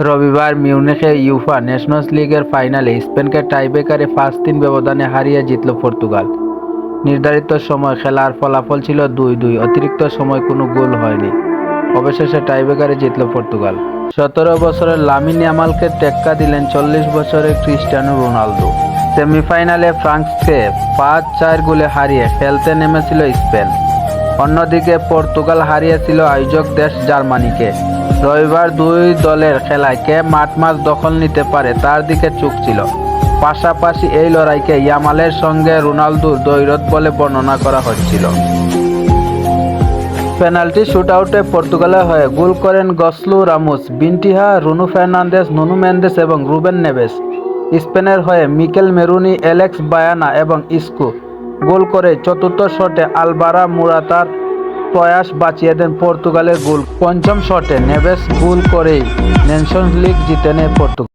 রবিবার মিউনিখে UEFA Nations লিগের ফাইনালে স্পেনকে টাইব্রেকারে 5-3 ব্যবধানে হারিয়ে জিতল পর্তুগাল। নির্ধারিত সময় খেলার ফলাফল ছিল 2-2, অতিরিক্ত সময় কোনো গোল হয়নি। অবশেষে টাইব্রেকারে জিতল পর্তুগাল। 17 বছরের লামিন ইয়ামালকে টেক্কা দিলেন 40 বছরের ক্রিস্টিয়ানো রোনালদো। সেমিফাইনালে ফ্রান্সকে 5-4 গোলে হারিয়ে খেলতে নেমেছিল স্পেন। অন্যদিকে পর্তুগাল হারিয়েছিল আয়োজক দেশ জার্মানিকে। রবিবার দুই দলের খেলায় কে মাঠ দখল নিতে পারে তার দিকে চোখ ছিল। পাশাপাশি এই লড়াইকে ইয়ামালের সঙ্গে রোনালদোর দ্বৈরথ বলে বর্ণনা করা হচ্ছিল। পেনাল্টি শুটআউটে পর্তুগালের হয়ে গোল করেন গসলু রামোস, বিন্টিহা, রুনু ফার্নান্দেস, নুনু মেন্দেস এবং রুবেন নেভেস। স্পেনের হয়ে মিকেল মেরুনি, অ্যালেক্স বায়ানা এবং ইস্কো গোল করে চতুর্থ শটে আলভারো মোরাতার প্রয়াস বাঁচিয়ে দেন পর্তুগালের গোল। পঞ্চম শটে নেভেস গোল করেই নেশনস লিগ জিতে নেয় পর্তুগাল।